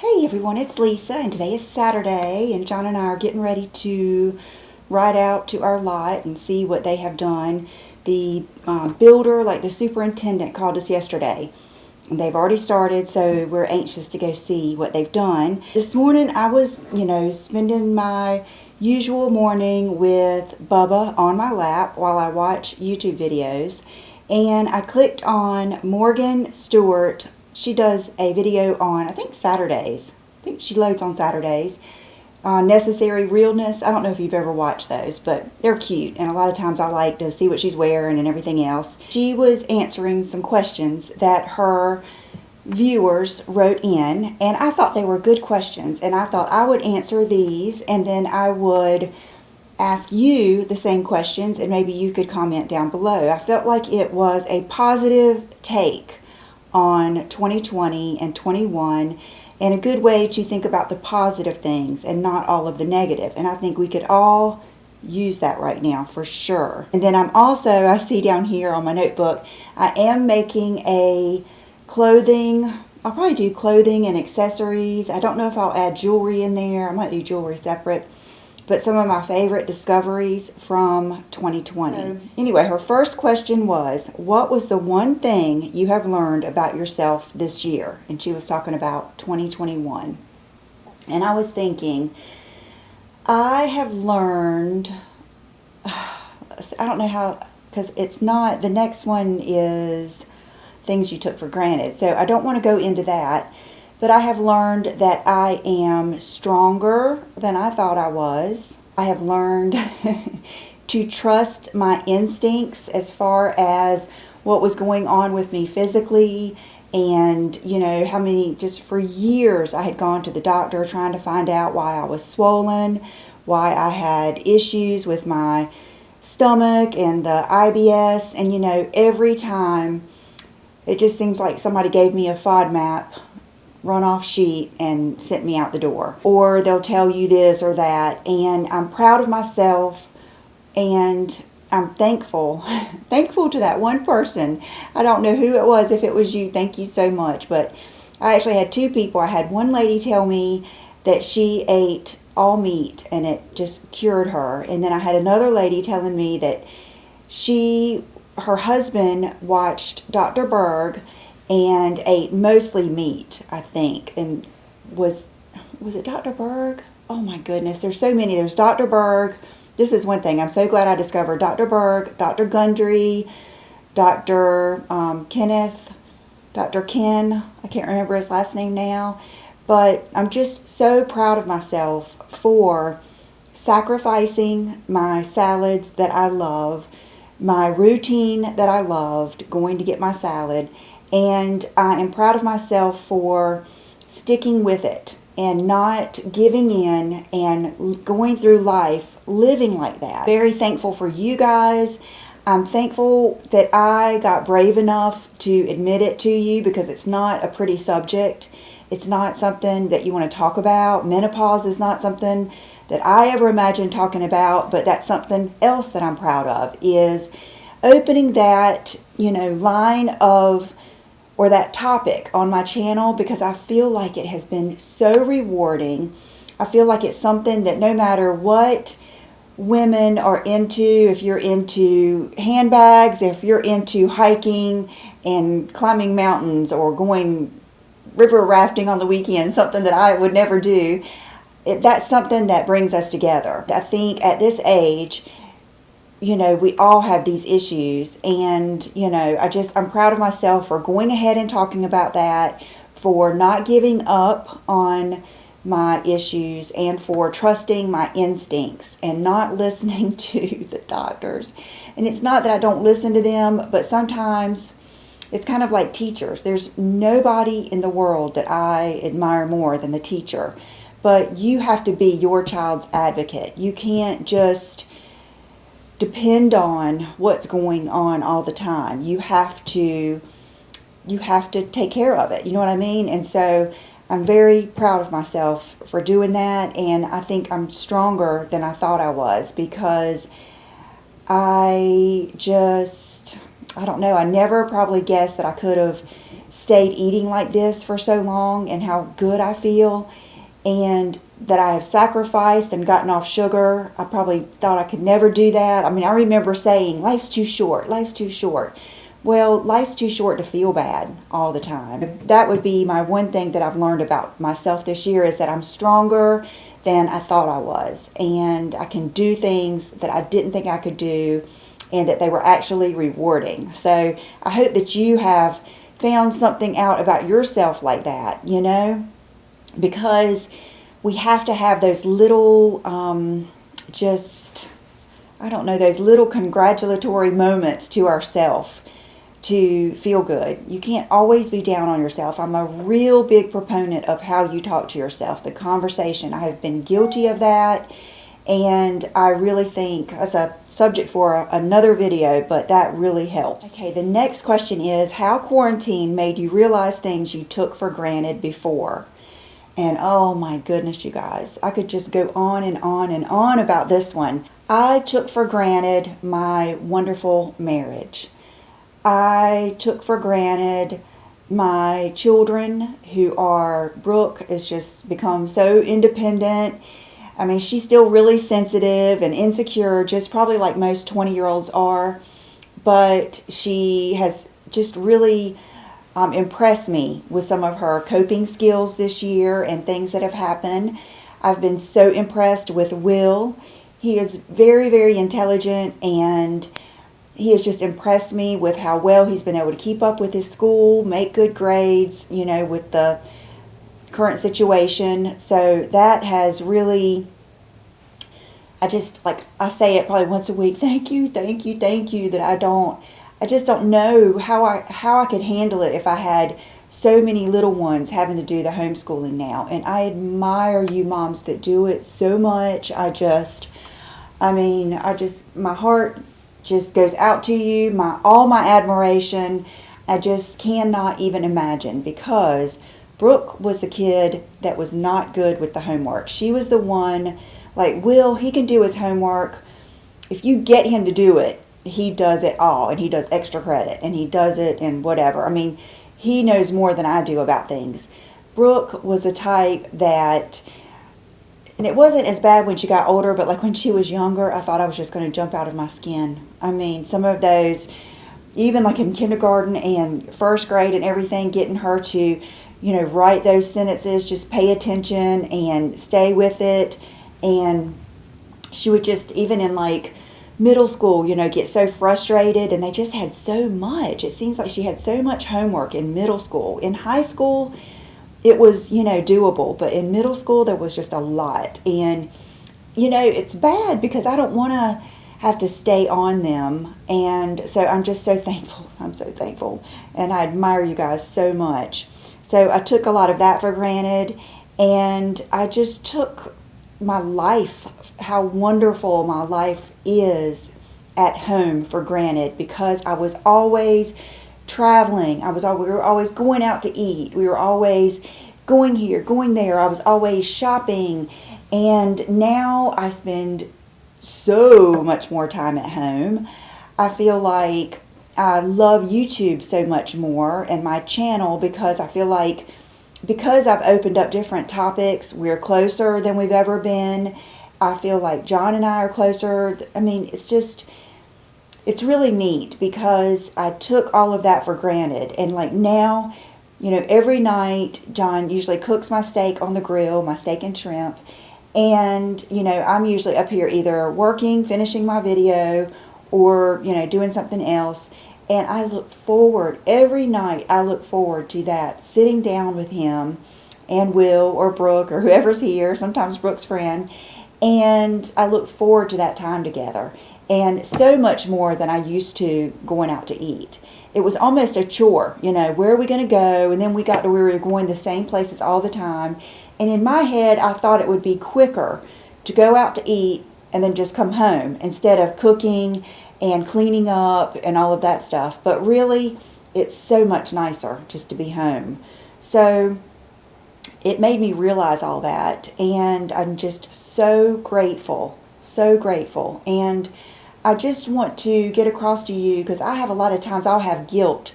Hey everyone, it's Lisa, and today is Saturday, and John and I are getting ready to ride out to our lot and see what they have done. The builder, like the superintendent, called us yesterday, and they've already started, so we're anxious to go see what they've done. This morning I was, spending my usual morning with Bubba on my lap while I watch YouTube videos, and I clicked on Morgan Stewart. She does a video on, I think, Saturdays. I think she loads on Saturdays. Necessary Realness. I don't know if you've ever watched those, but they're cute. And a lot of times I like to see what she's wearing and everything else. She was answering some questions that her viewers wrote in. And I thought they were good questions. And I thought I would answer these. And then I would ask you the same questions. And maybe you could comment down below. I felt like it was a positive take on 2020 and 21, and a good way to think about the positive things and not all of the negative. And I think we could all use that right now for sure. And then I see down here on my notebook, I am making a clothing. I'll probably do clothing and accessories. I don't know if I'll add jewelry in there. I might do jewelry separate. But some of my favorite discoveries from 2020. So, anyway, her first question was, what was the one thing you have learned about yourself this year? And she was talking about 2021. And I was thinking, I have learned, I don't know how, because it's not, the next one is things you took for granted. So I don't want to go into that. But I have learned that I am stronger than I thought I was. I have learned to trust my instincts as far as what was going on with me physically. And, just for years I had gone to the doctor trying to find out why I was swollen, why I had issues with my stomach and the IBS. And, every time it just seems like somebody gave me a FODMAP runoff sheet and sent me out the door. Or they'll tell you this or that, and I'm proud of myself, and I'm thankful to that one person. I don't know who it was. If it was you, thank you so much. But I actually had two people. I had one lady tell me that she ate all meat and it just cured her, and then I had another lady telling me that her husband watched Dr. Berg and ate mostly meat, I think. And was it Dr. Berg? Oh my goodness, there's so many. There's Dr. Berg. This is one thing I'm so glad I discovered. Dr. Berg, Dr. Gundry, Dr. Kenneth, Dr. Ken. I can't remember his last name now. But I'm just so proud of myself for sacrificing my salads that I love, my routine that I loved, going to get my salad. And I am proud of myself for sticking with it and not giving in and going through life living like that. Very thankful for you guys. I'm thankful that I got brave enough to admit it to you, because it's not a pretty subject. It's not something that you want to talk about. Menopause is not something that I ever imagined talking about, but that's something else that I'm proud of, is opening that, line of, or that topic on my channel, because I feel like it has been so rewarding. I feel like it's something that no matter what women are into, if you're into handbags, if you're into hiking and climbing mountains or going river rafting on the weekend, something that I would never do, that's something that brings us together. I think at this age, we all have these issues, and, I'm proud of myself for going ahead and talking about that, for not giving up on my issues, and for trusting my instincts and not listening to the doctors. And it's not that I don't listen to them, but sometimes it's kind of like teachers. There's nobody in the world that I admire more than the teacher, but you have to be your child's advocate. You can't just depend on what's going on all the time. You have to take care of it. You know what I mean? And so I'm very proud of myself for doing that, and I think I'm stronger than I thought I was, because I I don't know, I never probably guessed that I could have stayed eating like this for so long and how good I feel, and that I have sacrificed and gotten off sugar. I probably thought I could never do that. I mean, I remember saying, life's too short, life's too short. Well, life's too short to feel bad all the time. That would be my one thing that I've learned about myself this year, is that I'm stronger than I thought I was. And I can do things that I didn't think I could do, and that they were actually rewarding. So I hope that you have found something out about yourself like that, you know, because we have to have those little, I don't know, those little congratulatory moments to ourselves to feel good. You can't always be down on yourself. I'm a real big proponent of how you talk to yourself, the conversation. I have been guilty of that, and I really think that's a subject for another video, but that really helps. Okay, the next question is, how quarantine made you realize things you took for granted before? And oh my goodness, you guys, I could just go on and on and on about this one. I took for granted my wonderful marriage. I took for granted my children, Brooke has just become so independent. I mean, she's still really sensitive and insecure, just probably like most 20-year-olds are. But she has just really impressed me with some of her coping skills this year and things that have happened. I've been so impressed with Will. He is very, very intelligent, and he has just impressed me with how well he's been able to keep up with his school, make good grades, you know, with the current situation. So that has really, I say it probably once a week, thank you, thank you, thank you, that I just don't know how I could handle it if I had so many little ones having to do the homeschooling now. And I admire you moms that do it so much. My heart just goes out to you, all my admiration. I just cannot even imagine, because Brooke was the kid that was not good with the homework. She was the one, like Will, he can do his homework. If you get him to do it, he does it all, and he does extra credit, and he does it and whatever. I mean, he knows more than I do about things. Brooke was the type that, and it wasn't as bad when she got older, but like when she was younger, I thought I was just going to jump out of my skin. I mean, some of those, even like in kindergarten and first grade and everything, getting her to, you know, write those sentences, just pay attention and stay with it. And she would just, even in like middle school, you know, get so frustrated, and they just had so much. It seems like she had so much homework in middle school. In high school, it was, you know, doable, but in middle school there was just a lot. And, you know, it's bad because I don't want to have to stay on them. And so I'm just so thankful. I'm so thankful. And I admire you guys so much. So I took a lot of that for granted, and I just took my life, how wonderful my life is at home, for granted, because I was always traveling. We were always going out to eat. We were always going here, going there. I was always shopping. And now I spend so much more time at home. I feel like I love YouTube so much more, and my channel, because I feel like, because I've opened up different topics, we're closer than we've ever been. I feel like John and I are closer. I mean, it's really neat, because I took all of that for granted. And like now, you know, every night John usually cooks my steak on the grill, my steak and shrimp. And, you know, I'm usually up here either working, finishing my video, or, you know, doing something else. And I look forward, every night I look forward to that, sitting down with him and Will or Brooke or whoever's here, sometimes Brooke's friend. And I look forward to that time together. And so much more than I used to going out to eat. It was almost a chore, you know, where are we going to go? And then we got to where we were going the same places all the time. And in my head, I thought it would be quicker to go out to eat and then just come home instead of cooking and cleaning up and all of that stuff. But really, it's so much nicer just to be home. So it made me realize all that, and I'm just so grateful, so grateful. And I just want to get across to you, because I have a lot of times I'll have guilt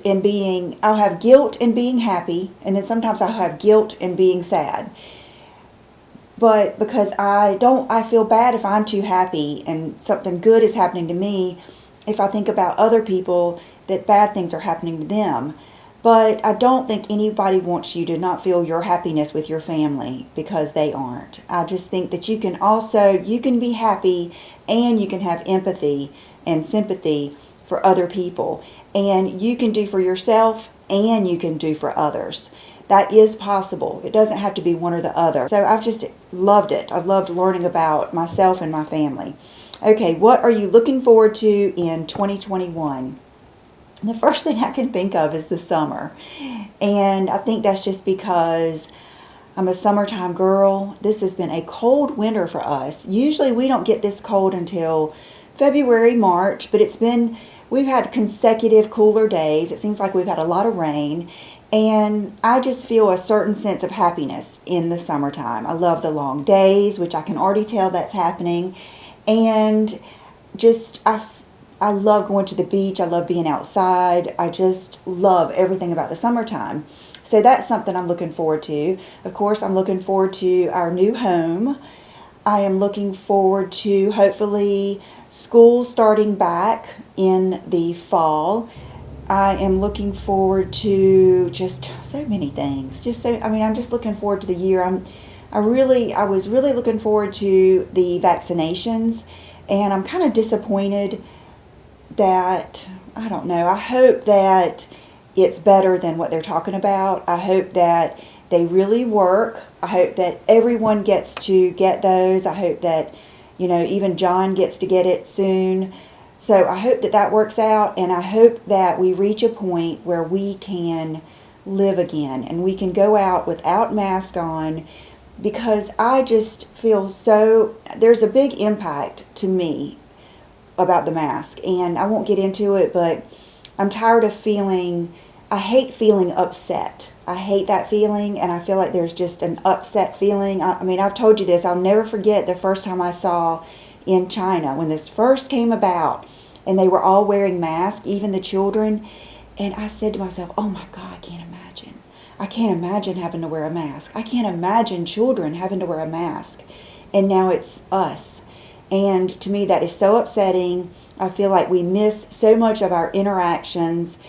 in being happy, and then sometimes I'll have guilt in being sad. But because I feel bad if I'm too happy and something good is happening to me, if I think about other people, that bad things are happening to them. But I don't think anybody wants you to not feel your happiness with your family because they aren't. I just think that you can be happy and you can have empathy and sympathy for other people. And you can do for yourself and you can do for others. That is possible. It doesn't have to be one or the other. So I've just loved it. I've loved learning about myself and my family. Okay, what are you looking forward to in 2021? And the first thing I can think of is the summer. And I think that's just because I'm a summertime girl. This has been a cold winter for us. Usually we don't get this cold until February, March, but we've had consecutive cooler days. It seems like we've had a lot of rain. And I just feel a certain sense of happiness in the summertime. I love the long days, which I can already tell that's happening. And just, I love going to the beach. I love being outside. I just love everything about the summertime. So that's something I'm looking forward to. Of course, I'm looking forward to our new home. I am looking forward to hopefully school starting back in the fall. I am looking forward to just so many things. I'm just looking forward to the year. I was really looking forward to the vaccinations, and I'm kind of disappointed that, I don't know, I hope that it's better than what they're talking about. I hope that they really work. I hope that everyone gets to get those. I hope that, even John gets to get it soon. So I hope that works out, and I hope that we reach a point where we can live again and we can go out without mask on, because I just feel there's a big impact to me about the mask, and I won't get into it, but I'm tired of I hate feeling upset. I hate that feeling, and I feel like there's just an upset feeling. I've told you this, I'll never forget the first time I saw in China when this first came about and they were all wearing masks, even the children, and I said to myself, oh my God, I can't imagine having to wear a mask. I can't imagine children having to wear a mask. And now it's us. And to me that is so upsetting. I feel like we miss so much of our interactions,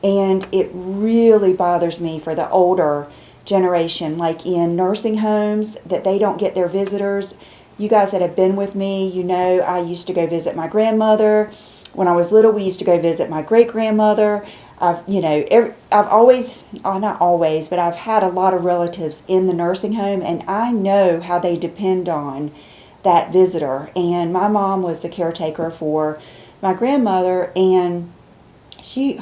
and it really bothers me for the older generation, like in nursing homes, that they don't get their visitors. You guys that have been with me, I used to go visit my grandmother. When I was little, we used to go visit my great-grandmother. I've always, not always, but I've had a lot of relatives in the nursing home, and I know how they depend on that visitor. And my mom was the caretaker for my grandmother, and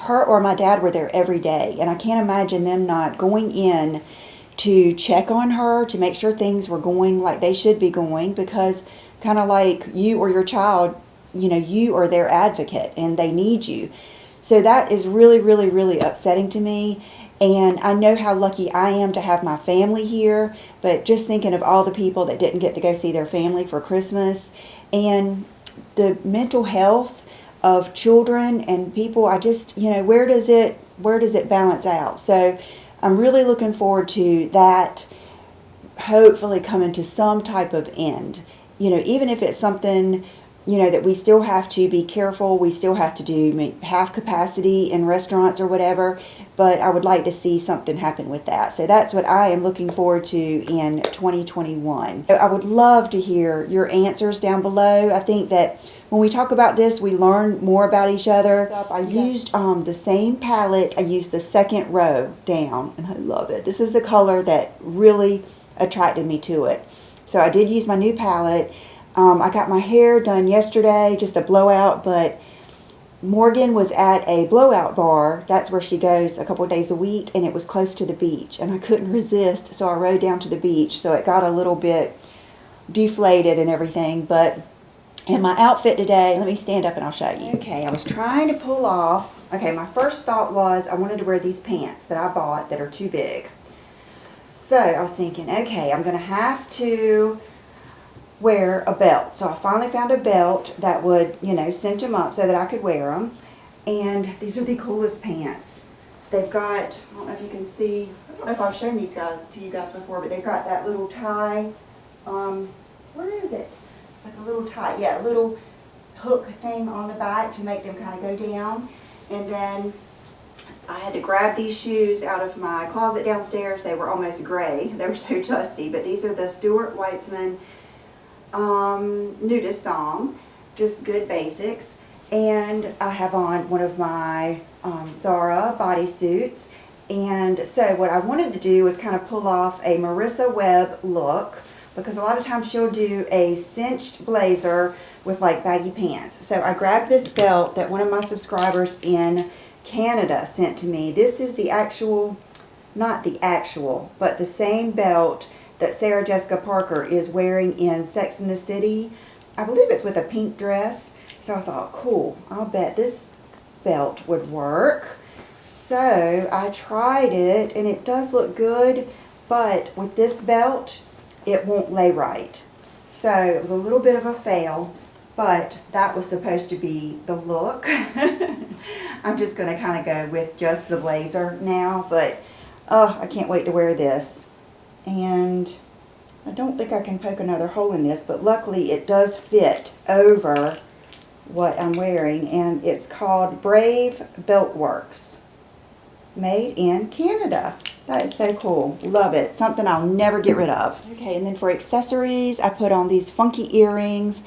her or my dad were there every day. And I can't imagine them not going in to check on her, to make sure things were going like they should be going, because kind of like you or your child, you are their advocate and they need you. So that is really, really, really upsetting to me. And I know how lucky I am to have my family here, but just thinking of all the people that didn't get to go see their family for Christmas, and the mental health of children and people, I just, where does it balance out? So I'm really looking forward to that hopefully coming to some type of end. Even if it's something, that we still have to be careful, we still have to do half capacity in restaurants or whatever, but I would like to see something happen with that. So that's what I am looking forward to in 2021. I would love to hear your answers down below. I think that when we talk about this, we learn more about each other. I used the same palette. I used the second row down, and I love it. This is the color that really attracted me to it. So I did use my new palette. I got my hair done yesterday, just a blowout, but Morgan was at a blowout bar. That's where she goes a couple of days a week, and it was close to the beach, and I couldn't resist, so I rode down to the beach. So it got a little bit deflated and everything, but in my outfit today, let me stand up and I'll show you. Okay, I was trying to pull off. Okay, my first thought was I wanted to wear these pants that I bought that are too big. So I was thinking, okay, I'm going to have to wear a belt. So I finally found a belt that would, you know, cinch them up so that I could wear them. And these are the coolest pants. They've got, I don't know if you can see, I don't know if I've shown these guys to you guys before, but they've got that little tie. Where is it? It's like a little tie, yeah, a little hook thing on the back to make them kind of go down. And then I had to grab these shoes out of my closet downstairs. They were almost gray. They were so dusty. But these are the Stuart Weitzman Nudist Song. Just good basics. And I have on one of my Zara bodysuits. And so what I wanted to do was kind of pull off a Marissa Webb look, because a lot of times she'll do a cinched blazer with like baggy pants. So I grabbed this belt that one of my subscribers in Canada sent to me. This is the actual, not the actual, but the same belt that Sarah Jessica Parker is wearing in Sex and the City. I believe it's with a pink dress. So I thought, cool, I'll bet this belt would work. So I tried it and it does look good, but with this belt, it won't lay right. So it was a little bit of a fail, but that was supposed to be the look. I'm just going to kind of go with just the blazer now, but I can't wait to wear this. And I don't think I can poke another hole in this, but luckily it does fit over what I'm wearing, and it's called Brave Belt Works, made in Canada. That is so cool. Love it. Something I'll never get rid of. Okay, and then for accessories, I put on these funky earrings.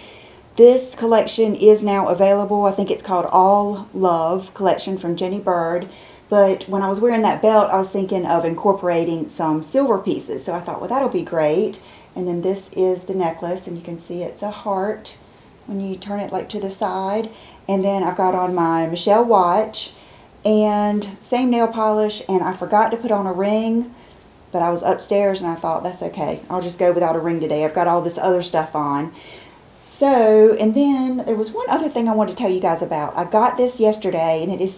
This collection is now available. I think it's called All Love collection from Jenny Bird. But when I was wearing that belt, I was thinking of incorporating some silver pieces. So I thought, well, that'll be great. And then this is the necklace, and you can see it's a heart when you turn it like to the side. And then I've got on my Michelle watch and same nail polish, and I forgot to put on a ring, but I was upstairs and I thought, that's okay, I'll just go without a ring today. I've got all this other stuff on. So, and then there was one other thing I wanted to tell you guys about. I got this yesterday, and it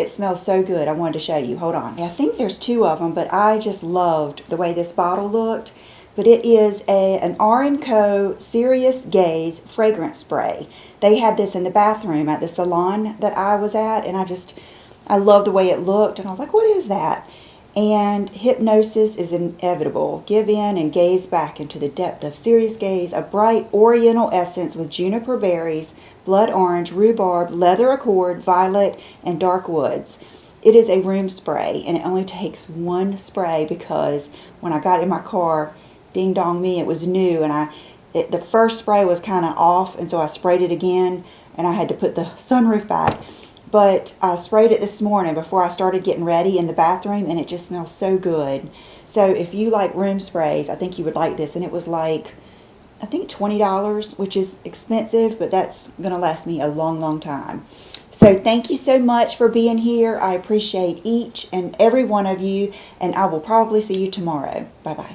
smells so good. I wanted to show you. Hold on. I think there's two of them, but I just loved the way this bottle looked. But it is an R&Co Serious Gaze fragrance spray. They had this in the bathroom at the salon that I was at, and I loved the way it looked, and I was like, what is that? And hypnosis is inevitable. Give in and gaze back into the depth of serious gaze. A bright oriental essence with juniper berries, blood orange, rhubarb, leather accord, violet, and dark woods. It is a room spray, and it only takes one spray, because when I got in my car, ding dong me, it was new, and the first spray was kind of off, and so I sprayed it again, and I had to put the sunroof back. But I sprayed it this morning before I started getting ready in the bathroom, and it just smells so good. So if you like room sprays, I think you would like this. And it was like, I think $20, which is expensive, but that's going to last me a long, long time. So thank you so much for being here. I appreciate each and every one of you, and I will probably see you tomorrow. Bye-bye.